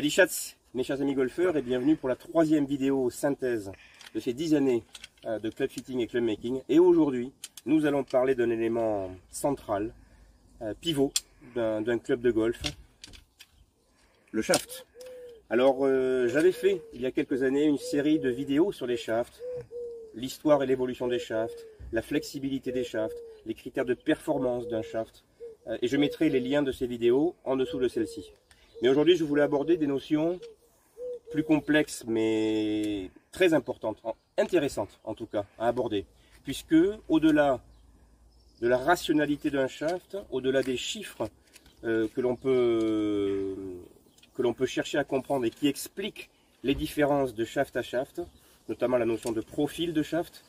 Ali Schatz, mes chers amis golfeurs, et bienvenue pour la troisième vidéo synthèse de ces 10 années de club fitting et club making. Et aujourd'hui, nous allons parler d'un élément central, pivot d'un club de golf, le shaft. Alors, j'avais fait il y a quelques années une série de vidéos sur les shafts, l'histoire et l'évolution des shafts, la flexibilité des shafts, les critères de performance d'un shaft. Et je mettrai les liens de ces vidéos en dessous de celle-ci. Mais aujourd'hui, je voulais aborder des notions plus complexes, mais très importantes, intéressantes en tout cas, à aborder. Puisque, au-delà de la rationalité d'un shaft, au-delà des chiffres que l'on peut chercher à comprendre et qui expliquent les différences de shaft à shaft, notamment la notion de profil de shaft,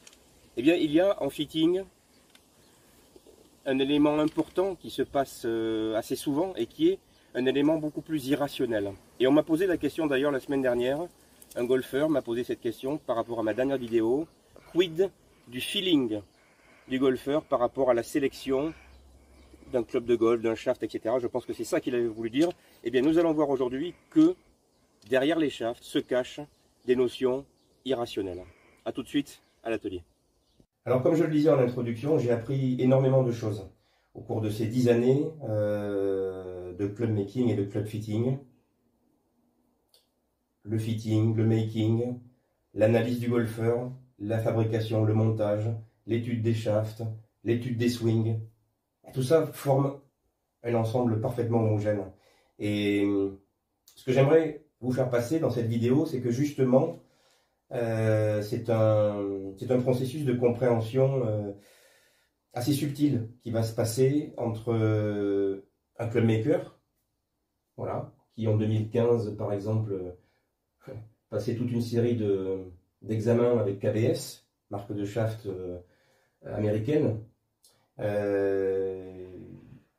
eh bien, il y a en fitting un élément important qui se passe assez souvent et qui est un élément beaucoup plus irrationnel. Et on m'a posé la question d'ailleurs la semaine dernière, un golfeur m'a posé cette question par rapport à ma dernière vidéo, quid du feeling du golfeur par rapport à la sélection d'un club de golf, d'un shaft, etc. Je pense que c'est ça qu'il avait voulu dire. Eh bien, nous allons voir aujourd'hui que derrière les shafts se cachent des notions irrationnelles. A tout de suite à l'atelier. Alors, comme je le disais en introduction, j'ai appris énormément de choses au cours de ces 10 années de club making et de club fitting. Le fitting, le making, l'analyse du golfeur, la fabrication, le montage, l'étude des shafts, l'étude des swings. Tout ça forme un ensemble parfaitement homogène. Et ce que j'aimerais vous faire passer dans cette vidéo, c'est que justement, c'est un processus de compréhension assez subtil qui va se passer entre un club maker, voilà, qui en 2015 par exemple passait toute une série d'examens avec KBS, marque de shaft américaine,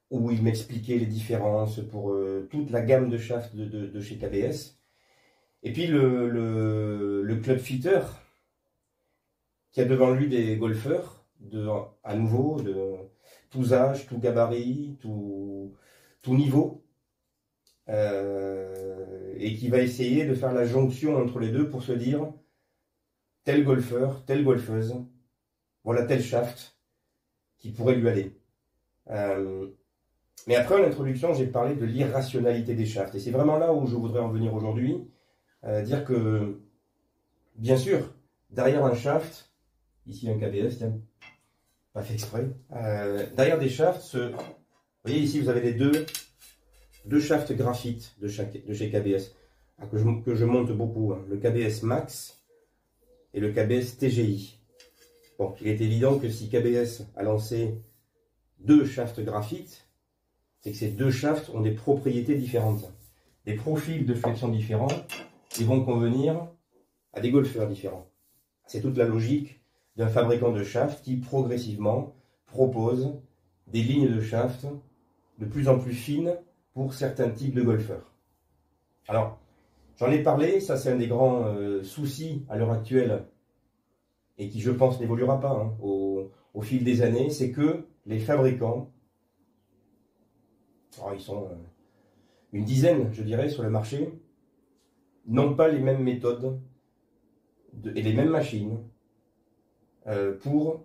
où il m'expliquait les différences pour toute la gamme de shafts de chez KBS. Et puis le club fitter, qui a devant lui des golfeurs, à nouveau, de tous âges, tout gabarit, tout niveau, et qui va essayer de faire la jonction entre les deux pour se dire tel golfeur, telle golfeuse, voilà tel shaft qui pourrait lui aller. Mais après, en introduction, j'ai parlé de l'irrationalité des shafts, et c'est vraiment là où je voudrais en venir aujourd'hui. Dire que, bien sûr, derrière un shaft, ici un KBS, tiens, pas fait exprès, derrière des shafts, vous voyez ici vous avez les deux shafts graphite de chez KBS, que je monte beaucoup, hein, le KBS Max et le KBS TGI. Bon, il est évident que si KBS a lancé deux shafts graphite, c'est que ces deux shafts ont des propriétés différentes, des profils de flexion différents, qui vont convenir à des golfeurs différents. C'est toute la logique d'un fabricant de shaft qui progressivement propose des lignes de shaft de plus en plus fines pour certains types de golfeurs. Alors, j'en ai parlé, ça c'est un des grands soucis à l'heure actuelle et qui je pense n'évoluera pas hein, au fil des années, c'est que les fabricants, alors ils sont une dizaine je dirais sur le marché, n'ont pas les mêmes méthodes et les mêmes machines pour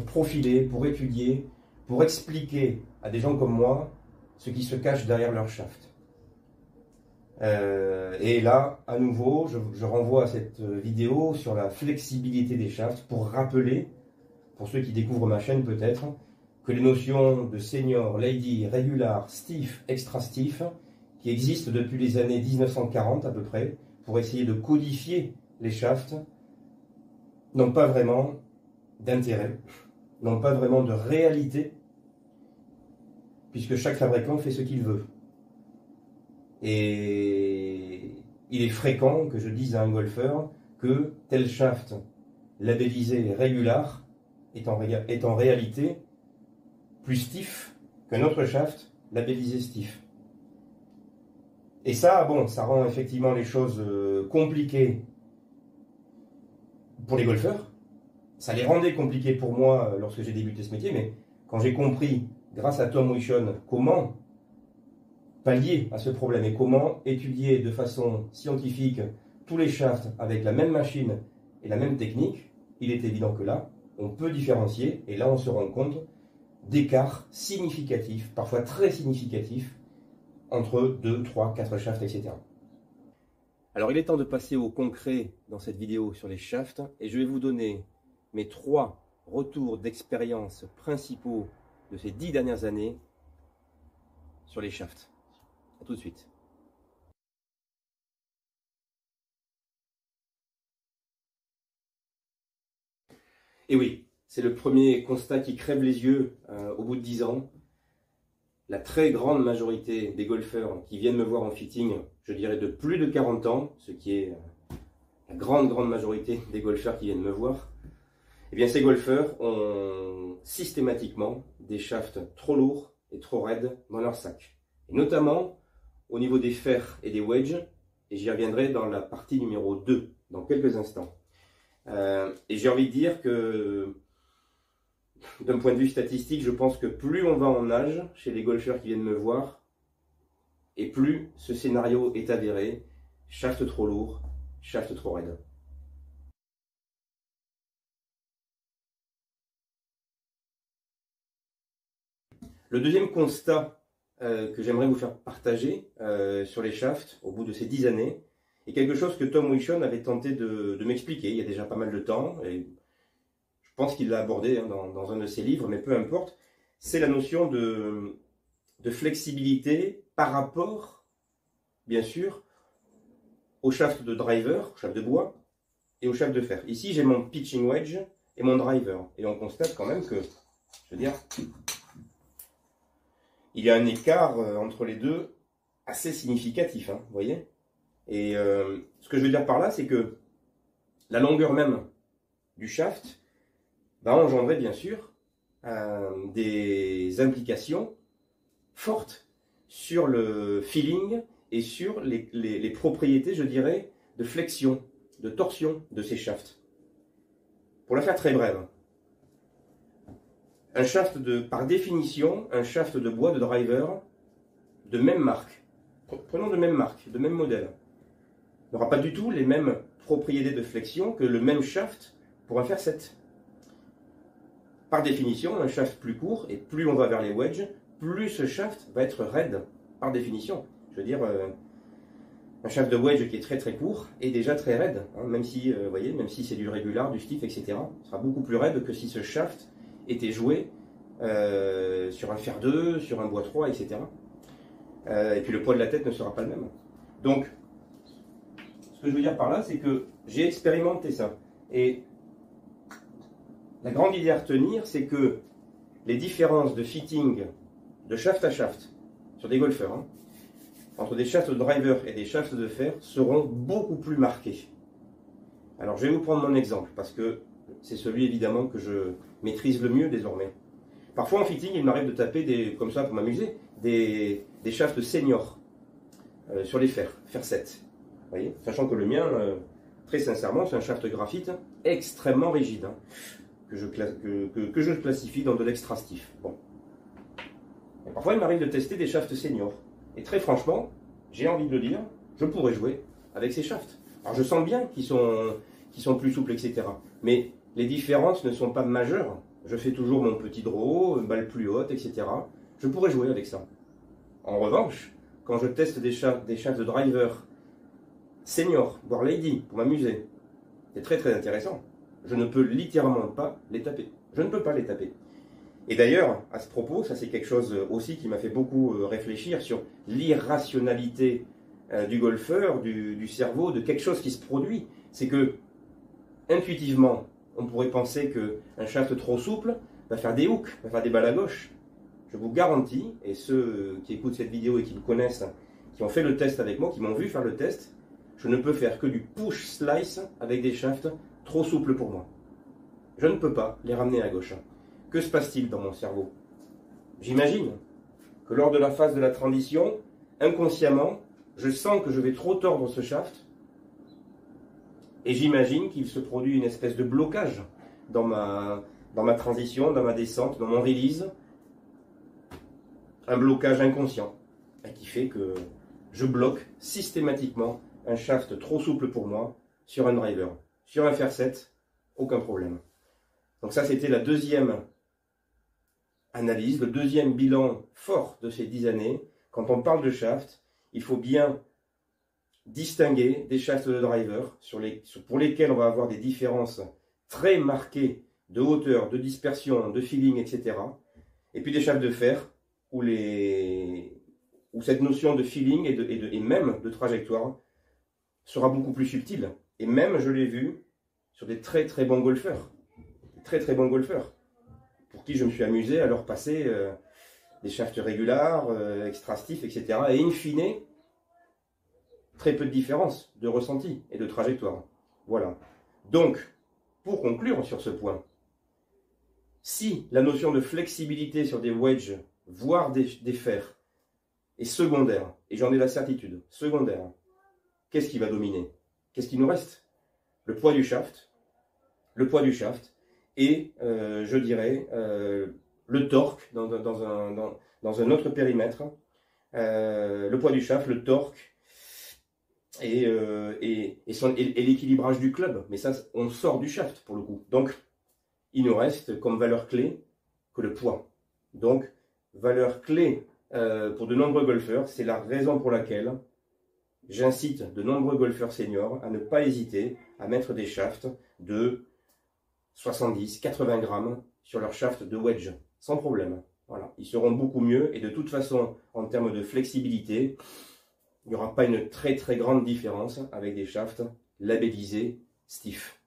profiler, pour étudier, pour expliquer à des gens comme moi ce qui se cache derrière leur shaft. Et là, à nouveau, je renvoie à cette vidéo sur la flexibilité des shafts pour rappeler, pour ceux qui découvrent ma chaîne peut-être, que les notions de senior, lady, regular, stiff, extra stiff, qui existent depuis les années 1940 à peu près, pour essayer de codifier les shafts, n'ont pas vraiment d'intérêt, n'ont pas vraiment de réalité, puisque chaque fabricant fait ce qu'il veut. Et il est fréquent que je dise à un golfeur que tel shaft labellisé regular est en réalité plus stiff qu'un autre shaft labellisé stiff. Et ça, bon, ça rend effectivement les choses compliquées pour les golfeurs. Ça les rendait compliquées pour moi lorsque j'ai débuté ce métier, mais quand j'ai compris, grâce à Tom Wichon, comment pallier à ce problème et comment étudier de façon scientifique tous les shafts avec la même machine et la même technique, il est évident que là, on peut différencier et là on se rend compte d'écarts significatifs, parfois très significatifs, entre 2, 3, 4 shafts, etc. Alors il est temps de passer au concret dans cette vidéo sur les shafts et je vais vous donner mes 3 retours d'expérience principaux de ces 10 dernières années sur les shafts. A tout de suite. Et oui, c'est le premier constat qui crève les yeux au bout de 10 ans. La très grande majorité des golfeurs qui viennent me voir en fitting, je dirais de plus de 40 ans, ce qui est la grande majorité des golfeurs qui viennent me voir, eh bien ces golfeurs ont systématiquement des shafts trop lourds et trop raides dans leur sac. Et notamment au niveau des fers et des wedges, et j'y reviendrai dans la partie numéro 2, dans quelques instants. Et j'ai envie de dire que, d'un point de vue statistique, je pense que plus on va en âge chez les golfeurs qui viennent me voir, et plus ce scénario est avéré, shaft trop lourd, shaft trop raide. Le deuxième constat que j'aimerais vous faire partager sur les shafts au bout de ces 10 années, est quelque chose que Tom Wichon avait tenté de m'expliquer il y a déjà pas mal de temps, et je pense qu'il l'a abordé dans un de ses livres, mais peu importe. C'est la notion de flexibilité par rapport, bien sûr, au shaft de driver, au shaft de bois, et au shaft de fer. Ici, j'ai mon pitching wedge et mon driver, et on constate quand même que, je veux dire, il y a un écart entre les deux assez significatif, hein, vous voyez. Et ce que je veux dire par là, c'est que la longueur même du shaft va engendrer bien sûr des implications fortes sur le feeling et sur les propriétés, je dirais, de flexion, de torsion de ces shafts. Pour la faire très brève, un shaft par définition, un shaft de bois de driver de même marque, prenons de même marque, de même modèle, n'aura pas du tout les mêmes propriétés de flexion que le même shaft pour un fer 7. Par définition, un shaft plus court, et plus on va vers les wedges, plus ce shaft va être raide, par définition. Je veux dire, un shaft de wedge qui est très court est déjà très raide, hein, même si, voyez, même si c'est du régular, du stiff, etc. Ce sera beaucoup plus raide que si ce shaft était joué sur un fer 2, sur un bois 3, etc. Et puis le poids de la tête ne sera pas le même. Donc, ce que je veux dire par là, c'est que j'ai expérimenté ça. Et la grande idée à retenir, c'est que les différences de fitting de shaft à shaft sur des golfeurs, hein, entre des shafts de driver et des shafts de fer, seront beaucoup plus marquées. Alors je vais vous prendre mon exemple, parce que c'est celui évidemment que je maîtrise le mieux désormais. Parfois en fitting, il m'arrive de taper, comme ça pour m'amuser, des shafts seniors sur les fers 7. Vous voyez, sachant que le mien, très sincèrement, c'est un shaft graphite extrêmement rigide, hein, que je classifie dans de l'extra stiff. Bon. Et parfois, il m'arrive de tester des shafts seniors. Et très franchement, j'ai envie de le dire, je pourrais jouer avec ces shafts. Alors je sens bien qu'ils sont plus souples, etc. Mais les différences ne sont pas majeures. Je fais toujours mon petit draw, une balle plus haute, etc. Je pourrais jouer avec ça. En revanche, quand je teste des shafts de driver senior, voire lady, pour m'amuser, c'est très intéressant. Je ne peux littéralement pas les taper. Je ne peux pas les taper. Et d'ailleurs, à ce propos, ça c'est quelque chose aussi qui m'a fait beaucoup réfléchir sur l'irrationalité du golfeur, du cerveau, de quelque chose qui se produit. C'est que, intuitivement, on pourrait penser qu'un shaft trop souple va faire des hooks, va faire des balles à gauche. Je vous garantis, et ceux qui écoutent cette vidéo et qui me connaissent, qui ont fait le test avec moi, qui m'ont vu faire le test, je ne peux faire que du push slice avec des shafts trop souples pour moi. Je ne peux pas les ramener à gauche. Que se passe-t-il dans mon cerveau? J'imagine que lors de la phase de la transition, inconsciemment, je sens que je vais trop tordre ce shaft et j'imagine qu'il se produit une espèce de blocage dans ma transition, dans ma descente, dans mon release. Un blocage inconscient. et qui fait que je bloque systématiquement un shaft trop souple pour moi sur un driver. Sur un fer 7, aucun problème. Donc ça, c'était la deuxième analyse, le deuxième bilan fort de ces 10 années. Quand on parle de shaft, il faut bien distinguer des shafts de driver pour lesquels on va avoir des différences très marquées de hauteur, de dispersion, de feeling, etc. Et puis des shafts de fer où cette notion de feeling et même de trajectoire sera beaucoup plus subtile. Et même, je l'ai vu sur des très très bons golfeurs. Très très bons golfeurs. Pour qui je me suis amusé à leur passer des shafts régulars, extra stiff, etc. Et in fine, très peu de différence de ressenti et de trajectoire. Voilà. Donc, pour conclure sur ce point, si la notion de flexibilité sur des wedges, voire des fers, est secondaire, et j'en ai la certitude, secondaire, qu'est-ce qui va dominer? Qu'est-ce qui nous reste? Le poids du shaft, et je dirais le torque dans un autre périmètre, le poids du shaft, le torque et l'équilibrage du club. Mais ça, on sort du shaft pour le coup. Donc, il nous reste comme valeur clé que le poids. Donc, valeur clé pour de nombreux golfeurs, c'est la raison pour laquelle j'incite de nombreux golfeurs seniors à ne pas hésiter à mettre des shafts de 70, 80 grammes sur leur shaft de wedge, sans problème. Voilà. Ils seront beaucoup mieux et de toute façon, en termes de flexibilité, il n'y aura pas une très très grande différence avec des shafts labellisés stiff.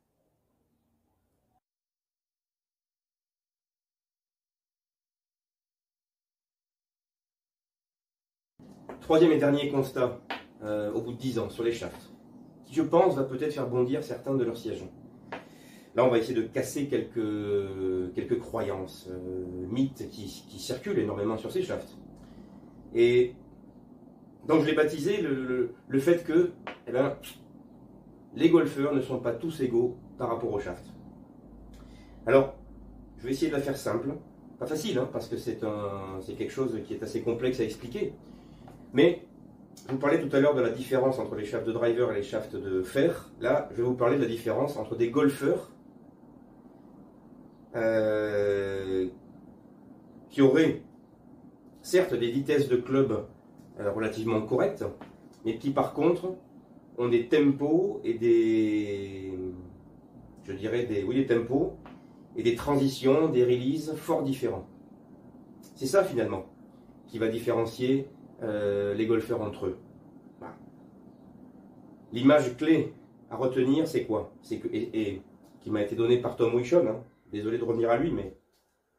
Troisième et dernier constat au bout de 10 ans sur les shafts, qui je pense va peut-être faire bondir certains de leurs sièges. Là, on va essayer de casser quelques croyances, mythes qui circulent énormément sur ces shafts. Et donc, je l'ai baptisé le fait que les golfeurs ne sont pas tous égaux par rapport au shaft. Alors, je vais essayer de la faire simple. Pas facile, hein, parce que c'est quelque chose qui est assez complexe à expliquer. Mais, je vous parlais tout à l'heure de la différence entre les shafts de driver et les shafts de fer. Là, je vais vous parler de la différence entre des golfeurs qui auraient certes des vitesses de club relativement correctes, mais qui par contre ont des tempos et des tempos et des transitions, des releases fort différents. C'est ça finalement qui va différencier les golfeurs entre eux. Voilà. L'image clé à retenir, c'est quoi? C'est que et qui m'a été donnée par Tom Wichon, hein. Désolé de revenir à lui, mais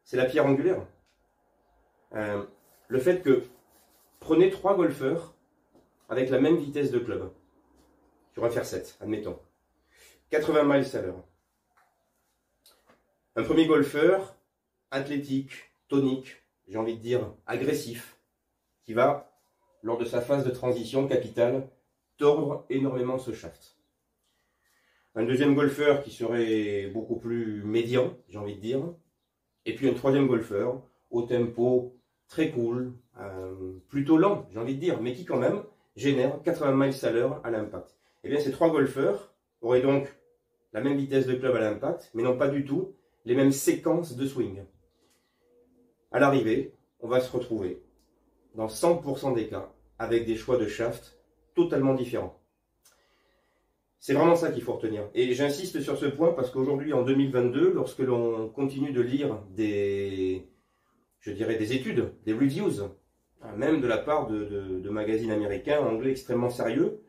c'est la pierre angulaire. Le fait que prenez 3 golfeurs avec la même vitesse de club, sur un fer 7, admettons, 80 miles à l'heure. Un premier golfeur, athlétique, tonique, j'ai envie de dire agressif, qui va, lors de sa phase de transition capitale, tordre énormément ce shaft. Un deuxième golfeur qui serait beaucoup plus médian, j'ai envie de dire. Et puis un troisième golfeur au tempo très cool, plutôt lent, j'ai envie de dire, mais qui quand même génère 80 miles à l'heure à l'impact. Et bien ces 3 golfeurs auraient donc la même vitesse de club à l'impact, mais n'ont pas du tout les mêmes séquences de swing. À l'arrivée, on va se retrouver dans 100% des cas avec des choix de shaft totalement différents. C'est vraiment ça qu'il faut retenir. Et j'insiste sur ce point parce qu'aujourd'hui, en 2022, lorsque l'on continue de lire des études, des reviews, même de la part de magazines américains, anglais extrêmement sérieux,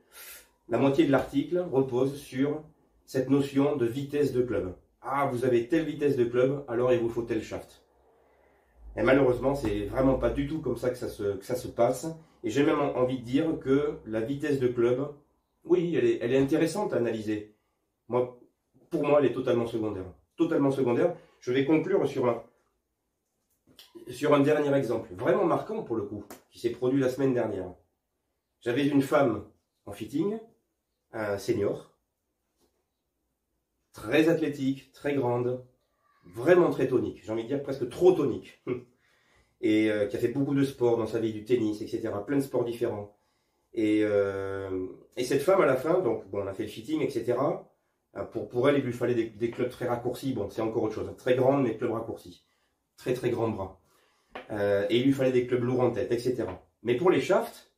la moitié de l'article repose sur cette notion de vitesse de club. Ah, vous avez telle vitesse de club, alors il vous faut tel shaft. Et malheureusement, c'est vraiment pas du tout comme ça que ça se passe. Et j'ai même envie de dire que la vitesse de club, oui, elle est intéressante à analyser. Pour moi, elle est totalement secondaire. Totalement secondaire. Je vais conclure sur un dernier exemple, vraiment marquant pour le coup, qui s'est produit la semaine dernière. J'avais une femme en fitting, un senior, très athlétique, très grande, vraiment très tonique. J'ai envie de dire presque trop tonique. et qui a fait beaucoup de sports dans sa vie, du tennis, etc. Plein de sports différents. Et cette femme, à la fin, donc bon, on a fait le fitting, etc. Pour elle, il lui fallait des clubs très raccourcis. Bon, c'est encore autre chose. Très grande, mais clubs raccourcis. Très très grands bras. Et il lui fallait des clubs lourds en tête, etc. Mais pour les shafts,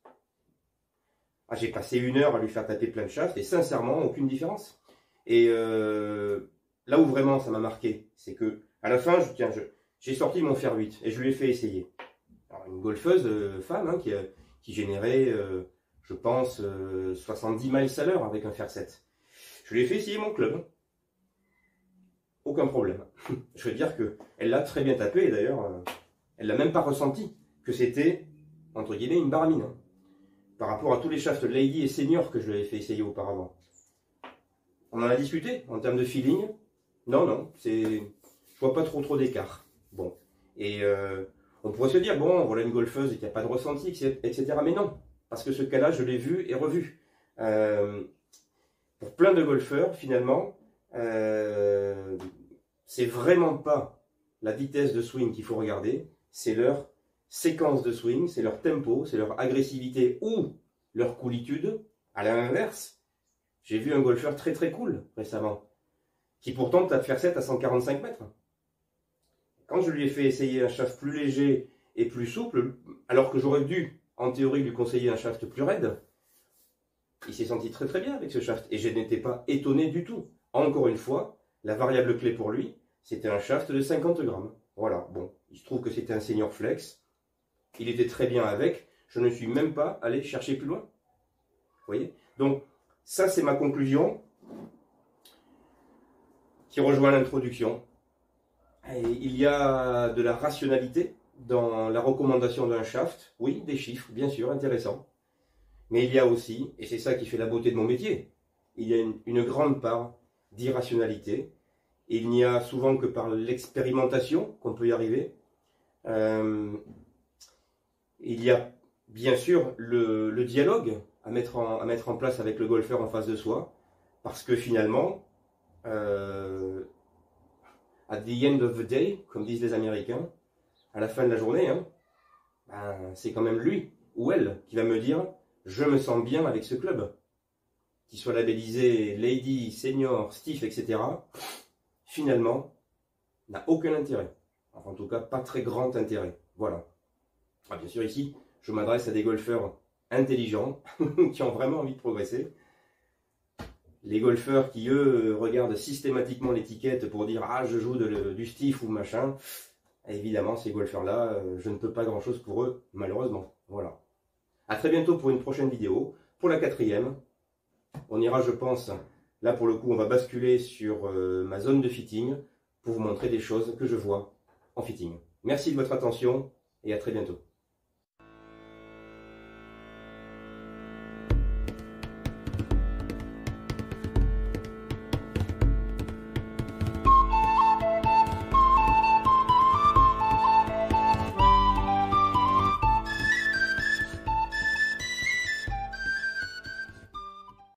j'ai passé 1 heure à lui faire taper plein de shafts et sincèrement, aucune différence. Et là où vraiment ça m'a marqué, c'est que à la fin, j'ai sorti mon fer 8 et je lui ai fait essayer. Alors, une golfeuse femme hein, qui générait, je pense, 70 miles à l'heure avec un fer 7. Je lui ai fait essayer mon club. Aucun problème. Je veux dire qu'elle l'a très bien tapé et d'ailleurs, elle l'a même pas ressenti que c'était, entre guillemets, une baramine. Hein, par rapport à tous les shafts Lady et Senior que je lui avais fait essayer auparavant. On en a discuté en termes de feeling. Non, je vois pas trop d'écart. Bon. Et on pourrait se dire, bon, voilà une golfeuse qui n'a pas de ressenti, etc. Mais non, parce que ce cas-là, je l'ai vu et revu. Pour plein de golfeurs, finalement, c'est vraiment pas la vitesse de swing qu'il faut regarder, c'est leur séquence de swing, c'est leur tempo, c'est leur agressivité ou leur coolitude. À l'inverse, j'ai vu un golfeur très très cool récemment, qui pourtant tape fer 7 à 145 mètres. Quand je lui ai fait essayer un shaft plus léger et plus souple, alors que j'aurais dû, en théorie, lui conseiller un shaft plus raide, il s'est senti très très bien avec ce shaft et je n'étais pas étonné du tout. Encore une fois, la variable clé pour lui, c'était un shaft de 50 grammes. Voilà, bon, il se trouve que c'était un senior flex. Il était très bien avec. Je ne suis même pas allé chercher plus loin. Vous voyez? Donc, ça c'est ma conclusion qui rejoint l'introduction. Il y a de la rationalité dans la recommandation d'un shaft. Oui, des chiffres, bien sûr, intéressants. Mais il y a aussi, et c'est ça qui fait la beauté de mon métier, il y a une grande part d'irrationalité. Il n'y a souvent que par l'expérimentation qu'on peut y arriver. Il y a bien sûr le dialogue à mettre en place avec le golfeur en face de soi. Parce que finalement, at the end of the day, comme disent les Américains, à la fin de la journée, hein, c'est quand même lui ou elle qui va me dire « Je me sens bien avec ce club ». Qu'il soit labellisé Lady, Senior, Stiff, etc. Finalement, n'a aucun intérêt. Enfin, en tout cas, pas très grand intérêt. Voilà. Bien sûr, ici, je m'adresse à des golfeurs intelligents qui ont vraiment envie de progresser. Les golfeurs qui, eux, regardent systématiquement l'étiquette pour dire « Ah, je joue du stiff ou machin », évidemment, ces golfeurs-là, je ne peux pas grand-chose pour eux, malheureusement. Voilà. À très bientôt pour une prochaine vidéo. Pour la 4e, on ira, je pense, là pour le coup, on va basculer sur ma zone de fitting pour vous montrer des choses que je vois en fitting. Merci de votre attention et à très bientôt.